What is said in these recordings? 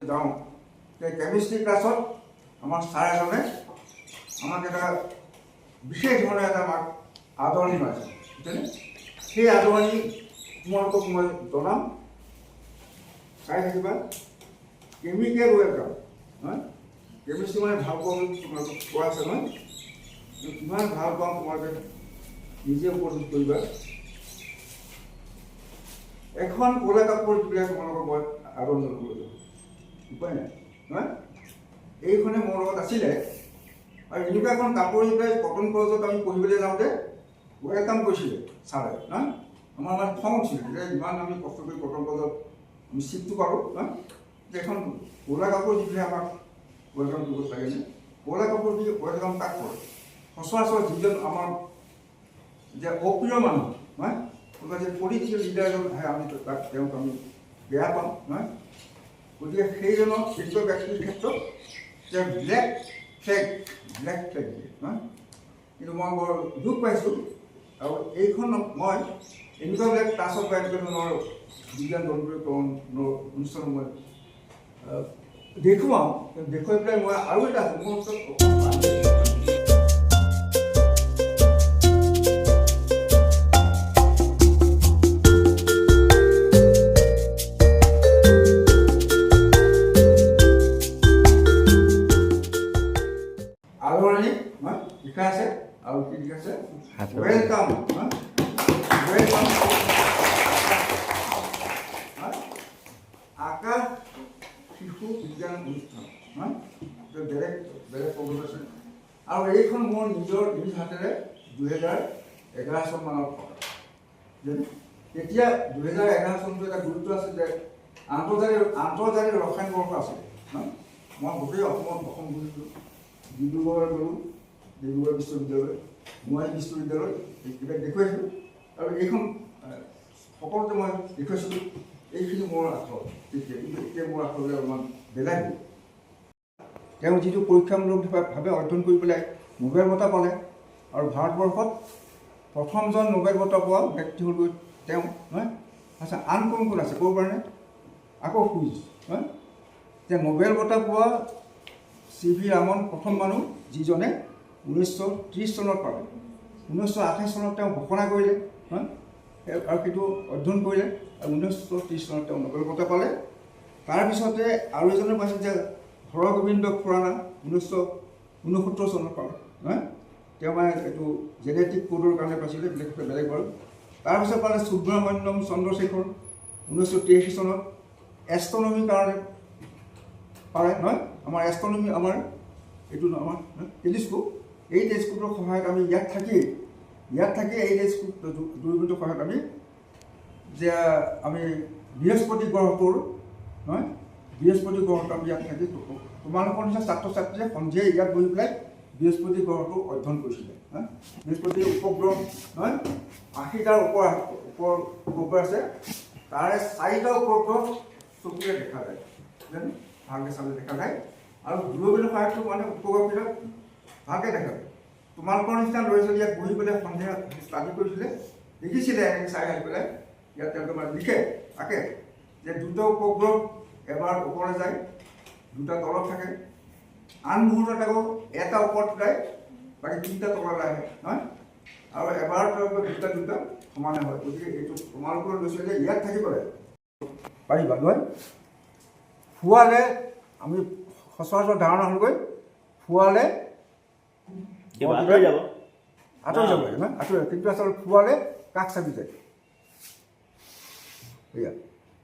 যাওঁ কেমিষ্ট্ৰি ক্লাছত আমাৰ ছাৰ এজনে আমাক এটা বিশেষ ধৰণে এটা আমাক আদৰণি জনাইছে বুজিছেনে। সেই আদৰণি তোমালোকক মই জনাম, চাই থাকিবা। কেমিকেল ৱেলকাম হয়, কেমিষ্ট্ৰি মানে ভাল পাওঁ বুলি তোমালোকক কোৱা আছে নহয়, ইমান ভাল পাওঁ তোমালোকে নিজে উপলব্ধি কৰিবা। এখন ক'লা কাপোৰ দিলে তোমালোকক মই আদৰণি জনাবলৈ উপায় নাই নহয়। এইখনে মোৰ লগত আছিলে আৰু এনেকুৱা এখন কাপোৰ পেলাই কটন কলেজত আমি পঢ়িবলৈ যাওঁতে ৱেলকাম কৰিছিলে ছাৰে নহয়। আমাৰ মানে খং উঠিছিলে যে ইমান আমি কষ্ট কৰি কটন কলেজত আমি চিটটো পাৰোঁ নহয়, যে এখন ক'লা কাপোৰ দি পেলাই আমাক ৱেলকাম কৰিব লাগেনে। ক'লা কাপোৰ দি ৱেলকাম কাক কৰে? সচৰাচৰ যিজন আমাৰ যে অপ্ৰিয় মানুহ নহয়, কোনোবা যে পলিটিকেল লিডাৰ এজন আহে আমি তেওঁক আমি বেয়া পাওঁ নহয়। গতিকে সেইজনৰ তেনেকুৱা ব্যক্তিৰ ক্ষেত্ৰত যে ব্লেক ফ্লেগ দিয়ে নহয়। কিন্তু মই বৰ দুখ পাইছোঁ আৰু এইখন মই এনেকুৱাবিলাক ক্লাছত বা এনেকুৱা ধৰণৰ বিজ্ঞান বন্ধুকৰণ অনুষ্ঠান মই দেখুৱাওঁ, দেখুৱাই পেলাই মই আৰু এটা আছে মোৰ ওচৰত আদৰণি লিখা আছে আৰু কি লিখা আছে ৱেলকাম ৱেলকাম আকাশ শিশু বিজ্ঞান অনুষ্ঠান নহয়, বেলেগ বেলেগ প্ৰগ্ৰেম আছে। আৰু এইখন মোৰ নিজৰ নিজ হাতেৰে 2011 চন মানত থকা। তেতিয়া 2011 চনটো এটা গুৰুত্ব আছে যে আন্তৰ্জাতিক ৰসায়ন বৰ্ষ আছিলে নহয়। মই গোটেই অসমত অসম ঘূৰিছিলোঁ, ডিব্ৰুগড় গ'লোঁ, ডিব্ৰুগড় বিশ্ববিদ্যালয়, গুৱাহাটী বিশ্ববিদ্যালয় এইবিলাক দেখুৱাইছিলোঁ আৰু এইখন সকলোতে মই দেখুৱাইছিলোঁ। এইখিনি মোৰ আখৰ এতিয়া মোৰ আখৰবিলাক অলপমান বেলেগ হ'ল। তেওঁ যিটো পৰীক্ষামূলকভাৱে অধ্যয়ন কৰি পেলাই নোবেল বঁটা পালে আৰু ভাৰতবৰ্ষত প্ৰথমজন নোবেল বঁটা পোৱা ব্যক্তি হ'ল তেওঁ নহয়। আচ্ছা, আন কোন আছে ক'ব পাৰেনে? আকৌ কুইজ নহয়, যে নোবেল বঁটা পোৱা CV ৰামন প্ৰথম মানুহ যিজনে 1930 চনত পালে। 1928 চনত তেওঁ ঘোষণা কৰিলে হয় আৰু সেইটো অধ্যয়ন কৰিলে আৰু 1930 চনত তেওঁ নোবেল বঁটা পালে। তাৰপিছতে আৰু এজনে পাইছিল যে হৰগোবিন্দ খুৰানা 1969 চনত পালে নহয়। তেওঁ মানে এইটো জেনেটিক কোডৰ কাৰণে পাইছিলে, বেলেগ বাৰু। তাৰপিছত পালে সুব্ৰমণ্যম চন্দ্ৰশেখৰ 1983 চনত এষ্ট্ৰনমিৰ কাৰণে পালে নহয়। আমাৰ এষ্ট্ৰনমি আমাৰ এইটো আমাৰ টেলিস্কোপ, এই টেলিস্কোপৰ সহায়ত আমি ইয়াত থাকি এই টেলিস্কোপ দূৰবীক্ষণৰ সহায়ত যে আমি বৃহস্পতি গ্ৰহটোৰ নহয়, বৃহস্পতি গ্ৰহটো আমি ইয়াত থাকি তোমালোকৰ নিচিনা ছাত্ৰ ছাত্ৰীয়ে সন্ধিয়া ইয়াত বহি পেলাই বৃহস্পতি গ্ৰহটো অধ্যয়ন কৰিছিলে হা। বৃহস্পতিৰ উপগ্ৰহ নহয় 80টাৰ ওপৰ উপগ্ৰহ আছে, তাৰে 4টা উপগ্ৰহ চকুৰে দেখা যায়, ভালকৈ চালে দেখা যায়। আৰু দূৰবীক্ষণৰ সহায়তো মানে উপগ্ৰহবিলাক ভালকৈ দেখা যায়। তোমালোকৰ নিচিনা ল'ৰা ছোৱালী ইয়াত বহি পেলাই সন্ধিয়া ষ্টাডি কৰিছিলে, দেখিছিলে এনেকৈ চাই আহি পেলাই ইয়াত তেওঁলোকে মানে লিখে তাকে যে 2টা উপগ্ৰহ এবাৰ ওপৰলৈ যায়, 2টা তলত থাকে, আন মুহূৰ্তত আকৌ এটা ওপৰত যায়, বাকী 3টা তললৈ আহে নহয়। আৰু এবাৰ 2টা সমানে হয়। গতিকে এইটো তোমালোকৰ ল'ৰা ছোৱালীয়ে ইয়াত থাকিবলৈ পাৰিবা নহয়। শুৱালে আমি সচৰাচৰ ধাৰণা হ'লগৈ শুৱালে আঁতৰি যাব লাগে নহয়, আঁতৰি। কিন্তু আচলতে শুৱালে কাষ চাপি যায়, এয়া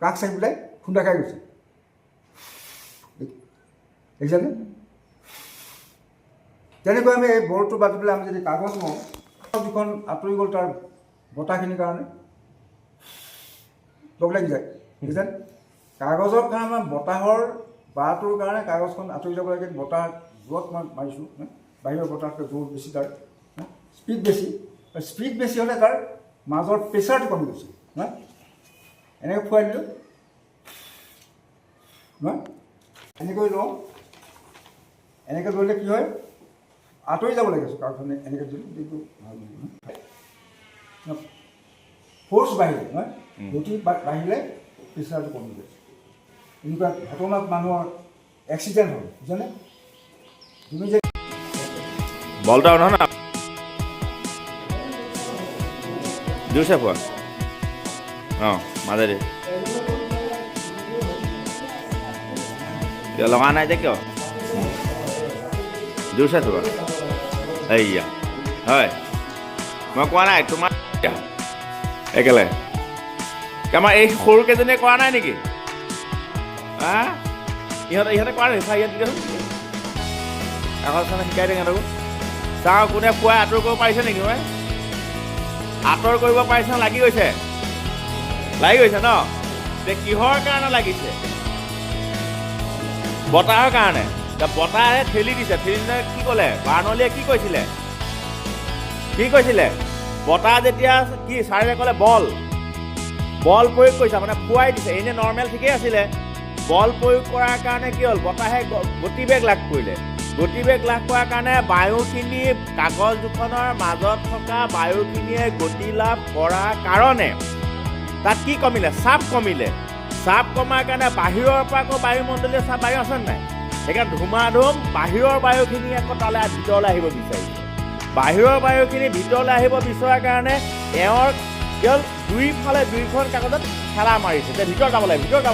কাষ চাপি পেলাই খুন্দা খাই গৈছে দেখিছানে। তেনেকৈ আমি এই বলটো বাজি পেলাই আমি যদি কাগজ লওঁ, যিখন আঁতৰি গ'ল তাৰ বতাহখিনিৰ কাৰণে লগ লাগি যায় দেখিছানে। কাগজৰ কাৰণে আমাৰ বতাহৰ বাটোৰ কাৰণে কাগজখন আঁতৰি যাব লাগে। বতাহ জোৰত মই মাৰিছোঁ, বাহিৰৰ বতাহতকৈ জোৰ বেছি, তাৰ স্পীড বেছি হ'লে তাৰ মাজৰ প্ৰেছাৰটো কমি গৈছে নহয়। এনেকৈ খুৱাই দিলোঁ নহয়, এনেকৈ লওঁ, এনেকৈ ল'লে কি হয় আঁতৰি যাব লাগে কাগজখনে এনেকৈ যদি এইটো ভাল ফ'ৰ্চ বাঢ়িলে নহয়, গতি বাঢ়িলে প্ৰেছাৰটো কমি গৈছে। এনেকুৱা ঘটনাত মানুহৰ এক্সিডেণ্ট হয় বুজানে তুমি যে বলটা নহয় না জোৰছে পোৱা অঁ মাজেদি কিয় লগা নাই যে কিয় জোৰছে থোৱা এইয়া হয় মই কোৱা নাই তোমাৰ একেলগে আমাৰ এই সৰুকেইজনীয়ে কৰা নাই নেকি হা ইহঁতে কৰা নাই চাই ইয়াত দিয়াচোন এখন চানে শিকাই দিওঁ সিহঁতকো চাওঁ কোনে পুৱাই আঁতৰ কৰিব পাৰিছে নেকি মই আঁতৰ কৰিব পাৰিছে লাগি গৈছে ন যে কিহৰ কাৰণে লাগিছে বতাহৰ কাৰণে বতাহে ঠেলি দিছে কি ক'লে বাৰ্ণলীয়ে কি কৈছিলে বতাহ যেতিয়া কি ছাৰে ক'লে বল প্ৰয়োগ কৰিছে মানে ফুৱাই দিছে এনে নৰ্মেল ঠিকেই আছিলে বল প্ৰয়োগ কৰাৰ কাৰণে কি হ'ল বতাহে গতিবেগ লাভ কৰিলে গতিবেগ লাভ কৰাৰ কাৰণে বায়ুখিনি কাগজ দুখনৰ মাজত থকা বায়ুখিনিয়ে গতি লাভ কৰাৰ কাৰণে তাত কি কমিলে চাপ কমাৰ কাৰণে বাহিৰৰ পৰা আকৌ বায়ুমণ্ডলীয় চাপ বায়ু আছে নাই সেইকাৰণে ধুমাধুম বাহিৰৰ বায়ুখিনি আকৌ তালৈ ভিতৰলৈ আহিব বিচাৰিছে বাহিৰৰ বায়ুখিনি ভিতৰলৈ আহিব বিচৰাৰ কাৰণে তেওঁৰ কেৱল দুইফালে দুইখন কাগজত ঠেলা মাৰিছে যে ভিতৰত যাব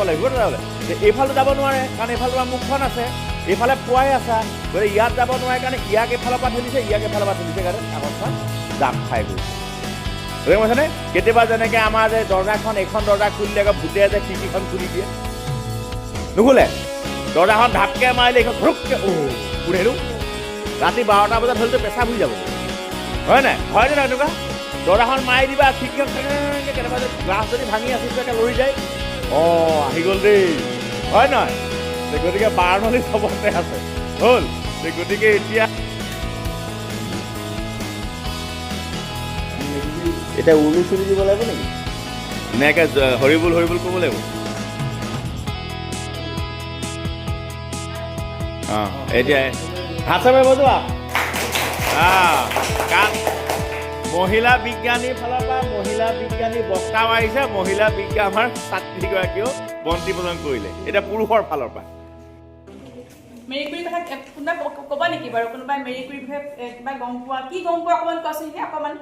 লাগে এইফালে যাব নোৱাৰে কাৰণ এইফালে তোমাৰ মুখখন আছে এইফালে পোৱাই আছা গতিকে ইয়াত যাব নোৱাৰে কাৰণে ইয়াক এইফালৰ পৰা ঠেলিছে কাৰণে কাগজখন জাপ খাই গৈছে বুজি পাইছেনে কেতিয়াবা যেনেকৈ আমাৰ যে দৰ্জাখন এইখন দৰ্জা খুলিলে আকৌ ভূতে যে খিৰিকীখন খুলি দিয়ে নুখুলে দৰ্জাখন ঢাপকৈ মাৰিলে এইখন ঘৰুককৈ উৰিলোঁ ৰাতি 12টা বজাত হ'লেতো পেচাব হৈ যাব হয় নাই এনেকুৱা দৰ্জাখন মাৰি দিবা খিৰিকীখন কেনেকুৱা গ্লাছ যদি ভাঙি আছিল লৰি যায় আহি গ'ল দেই হয় নহয় গতিকে বাৰ্ণলী চবতে আছে হ'ল গতিকে এতিয়া উলু চুলি দিব লাগিব নেকি ধুনীয়াকৈ হৰিবুল ক'ব লাগিব অঁ এতিয়া হাত চাপে বজোৱা মহিলা বিজ্ঞানীৰ ফালৰ পৰা মহিলা বিজ্ঞানী বক্তাও আহিছে মহিলা বিজ্ঞান আমাৰ ছাত্ৰীগৰাকীয়েও বন্তি প্ৰদান কৰিলে এতিয়া পুৰুষৰ ফালৰ পৰা মেৰী কুৰীৰ কথা কোনোবাই ক'বা নেকি বাৰু কোনোবাই মেৰী কুৰীৰ বিষয়ে কিবা গম পোৱা কি গম পোৱা অকণমান কোৱাচোন অকণমান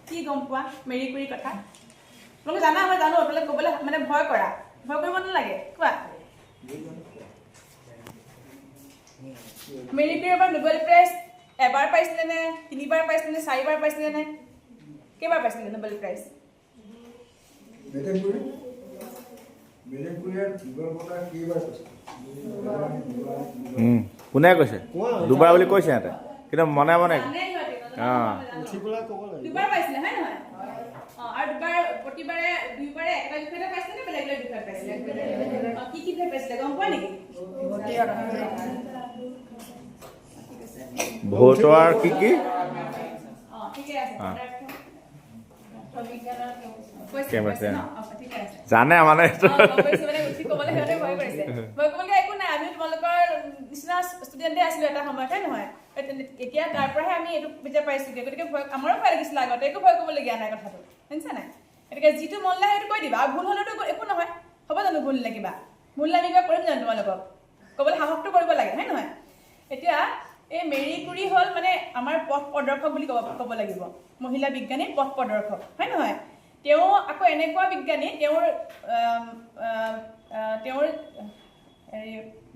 কি গম পোৱা মেৰী কুৰীৰ কথা তোমালোকে জানা মই জানো আপোনালোকে ক'বলৈ মানে ভয় কৰিব নালাগে কোৱা মেৰী কুৰীৰ পৰা নোবেল প্ৰাইজ এবাৰ পাইছিলে নে 3বাৰ পাইছিলে নে 4বাৰ পাইছিলে নে কেইবাৰ পাইছিলে নোবেল প্ৰাইজ কোনে কৈছে দুবাৰ বুলি কৈছে সিহঁতে কিন্তু মনে দুবাৰ পাইছিলে হয় নহয় আৰু প্ৰতিবাৰে 2বাৰে এটা বিষয়তে পাইছিলে নে বেলেগ বিষয়ত পাইছিলে কি বিষয়ত পাইছিলে গম পোৱা নেকি ভোটৰ কি জানে মানে একো নাই আমি তোমালোকৰ নিচিনা ষ্টুডেণ্টে আছিলো এটা সময়ত হয় নহয় এতিয়া তাৰ পৰাহে আমি এইটো বুজি পাইছোগে গতিকে আমাৰো ভয় লাগিছিলে আগতে একো ভয় কৰিবলগীয়া নাই কথাটো শুনিছা নাই গতিকে যিটো মন লাগে সেইটো কৈ দিবা আৰু ভুল হ'লেতো একো নহয় হ'ব জানো ভুল কিবা ভুল আমি কিবা কৰিম জানো তোমালোকক ক'বলৈ সাহসটো কৰিব লাগে হয় নহয় এতিয়া এই মেৰী কুৰী হ'ল মানে আমাৰ পথ প্ৰদৰ্শক বুলি ক'ব লাগিব মহিলা বিজ্ঞানীৰ পথ প্ৰদৰ্শক হয় নহয় তেওঁ আকৌ এনেকুৱা বিজ্ঞানী তেওঁৰ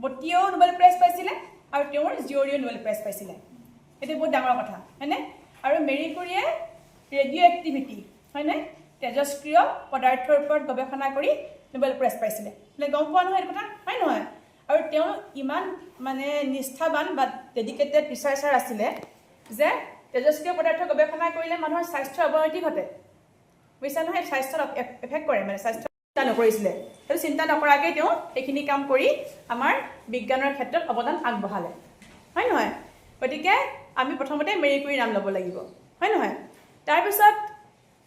বতীয়েও নোবেল প্ৰাইজ পাইছিলে আৰু তেওঁৰ জীয়ৰীয়েও নোবেল প্ৰাইজ পাইছিলে এইটো বহুত ডাঙৰ কথা হয়নে আৰু মেৰী কুৰীয়ে ৰেডিঅ' এক্টিভিটি হয়নে তেজস্ক্ৰিয় পদাৰ্থৰ ওপৰত গৱেষণা কৰি নোবেল প্ৰাইজ পাইছিলে গম পোৱা নহয় এইটো কথা হয় নহয় আৰু তেওঁ ইমান মানে নিষ্ঠাবান বা ডেডিকেটেড ৰিচাৰ্চাৰ আছিলে যে তেজস্ক্ৰিয় পদাৰ্থ গৱেষণা কৰিলে মানুহৰ স্বাস্থ্যৰ অৱনতি ঘটে বুজিছা নহয় স্বাস্থ্যত এফেক্ট কৰে মানে স্বাস্থ্য চিন্তা নকৰিছিলে সেইটো চিন্তা নকৰাকৈ তেওঁ সেইখিনি কাম কৰি আমাৰ বিজ্ঞানৰ ক্ষেত্ৰত অৱদান আগবঢ়ালে হয় নহয় গতিকে আমি প্ৰথমতে মেৰী কুৰীৰ নাম ল'ব লাগিব হয় নহয় তাৰপিছত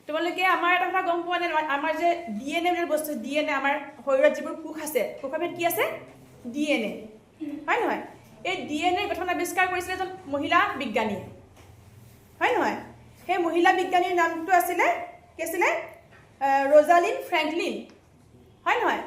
তোমালোকে আমাৰ এটা কথা গম পোৱা নাই আমাৰ যে DNA বুলি বস্তু DNA আমাৰ শৰীৰত যিবোৰ কোষ আছে কোষৰ ভিতৰত কি আছে DNA হয় নহয় এই DNA গঠন আৱিষ্কাৰ কৰিছিলে এজন মহিলা বিজ্ঞানীয়ে হয় নহয় সেই মহিলা বিজ্ঞানীৰ নামটো আছিলে কি আছিলে ৰজালিন ফ্ৰেংকলিন হয় নহয়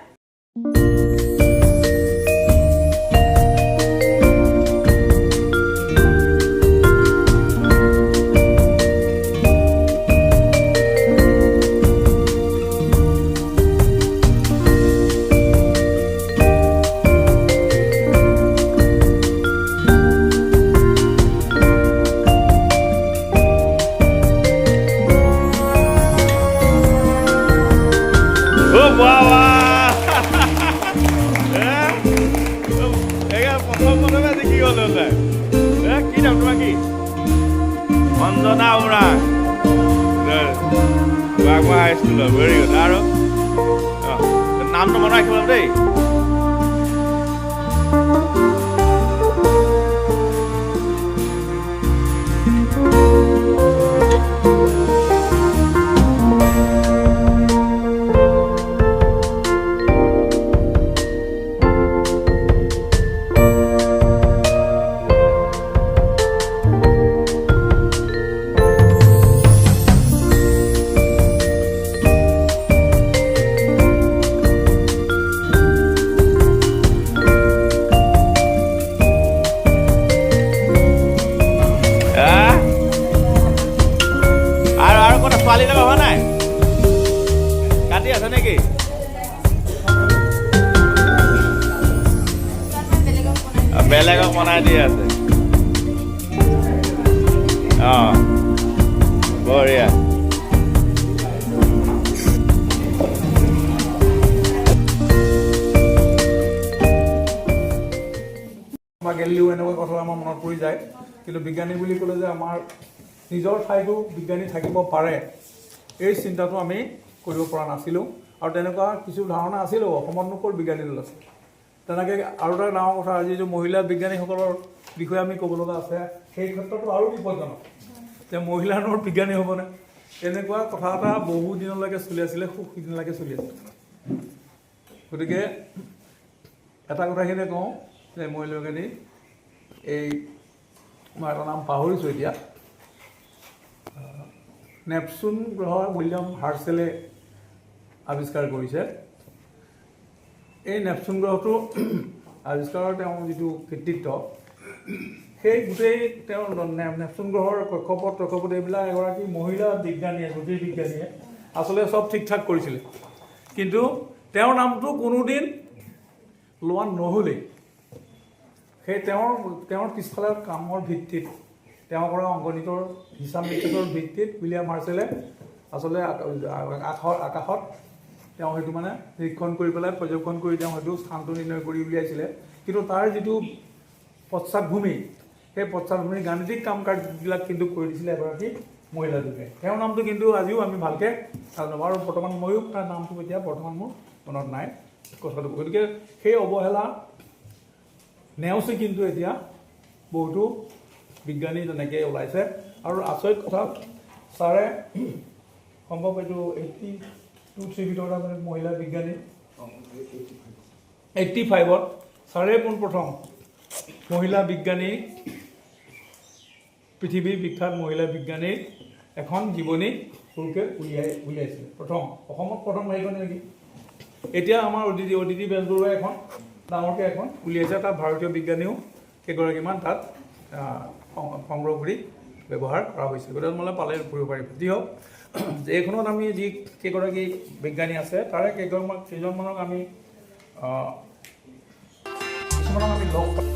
প্ৰথম প্ৰথমে দেখি গ'ল তাই কি নাম তোমাৰ কি অঞ্জনা ওৰাং গোৱাগোৱা হাইস্কুলৰ ভেৰি গুড আৰু নামটো মনত ৰাখিব দেই ছোৱালী লগা হোৱা নাই কাটি আছে নেকি বেলেগক বনাই দি আছে বঢ়িয়া বা গেলিও এনেকুৱা কথা আমাৰ মনত পৰি যায় কিন্তু বিজ্ঞানী বুলি ক'লে যে আমাৰ নিজৰ ঠাইতো বিজ্ঞানী থাকিব পাৰে এই চিন্তাটো আমি কৰিব পৰা নাছিলোঁ আৰু তেনেকুৱা কিছু ধাৰণা আছিলেও অসমতনো ক'ৰ বিজ্ঞানী দল আছে তেনেকৈ আৰু এটা ডাঙৰ কথা আজি যে মহিলা বিজ্ঞানীসকলৰ বিষয়ে আমি ক'ব লগা আছে সেই ক্ষেত্ৰতো আৰু বিপদজনক যে মহিলাৰ বিজ্ঞানী হ'বনে এনেকুৱা কথা এটা বহু দিনলৈকে চলি আছিলে খুব সিদিনলৈকে চলি আছিল গতিকে এটা কথাখিনি কওঁ যে মহিলাজনী এই মই এটা নাম পাহৰিছোঁ এতিয়া নেপচুন গ্ৰহৰ উইলিয়াম হাৰ্চেলে আৱিষ্কাৰ কৰিছে এই নেপচুন গ্ৰহটো আৱিষ্কাৰৰ তেওঁৰ যিটো কৃতিত্ব সেই গোটেই তেওঁৰ নেপচুন গ্ৰহৰ কক্ষপথ এইবিলাক এগৰাকী মহিলা বিজ্ঞানীয়ে জ্যোতিৰ্বিজ্ঞানীয়ে আচলতে চব ঠিক ঠাক কৰিছিলে কিন্তু তেওঁৰ নামটো কোনোদিন লোৱা নহ'লেই সেই তেওঁৰ পিছফালে কামৰ ভিত্তিত তেওঁ কৰা অংকগণিতৰ হিচাপ নিকাচৰ ভিত্তিত উইলিয়াম হাৰ্চেলে আচলতে আকাশত তেওঁ সেইটো মানে নিৰীক্ষণ কৰি পেলাই পৰ্যবেক্ষণ কৰি তেওঁ সেইটো স্থানটো নিৰ্ণয় কৰি উলিয়াইছিলে কিন্তু তাৰ যিটো পশ্চাদভূমি সেই পশ্চাদভূমিৰ গাণিতিক কাম কাজবিলাক কিন্তু কৰি দিছিলে এগৰাকী মহিলা যুগে তেওঁৰ নামটো কিন্তু আজিও আমি ভালকৈ নাজানো আৰু বৰ্তমান ময়ো তাৰ নামটো এতিয়া বৰ্তমান মোৰ মনত নাই কথাটো গতিকে সেই অৱহেলা নেওচি কিন্তু এতিয়া বহুতো বিজ্ঞানী তেনেকৈ ওলাইছে আৰু আচৰিত কথা ছাৰে সম্ভৱ এইটো 82-83 ভিতৰত মানে মহিলা বিজ্ঞানী 85ত ছাৰে পোনপ্ৰথম মহিলা বিজ্ঞানী পৃথিৱীৰ বিখ্যাত মহিলা বিজ্ঞানীৰ এখন জীৱনী সৰুকৈ উলিয়াইছিলে প্ৰথম অসমত প্ৰথম হেৰিখন নেকি এতিয়া আমাৰ অদিতি বেজবৰুৱাই এখন ডাঙৰকৈ এখন উলিয়াইছে তাত ভাৰতীয় বিজ্ঞানীও কেইগৰাকীমান তাত সংগ্ৰহ কৰি ব্যৱহাৰ কৰা হৈছে গতিকে তোমালে পালে কৰিব পাৰিব যি হওক এইখনত আমি যি কেইগৰাকী বিজ্ঞানী আছে তাৰে কেইজনমানক আমি কিছুমানক আমি লগ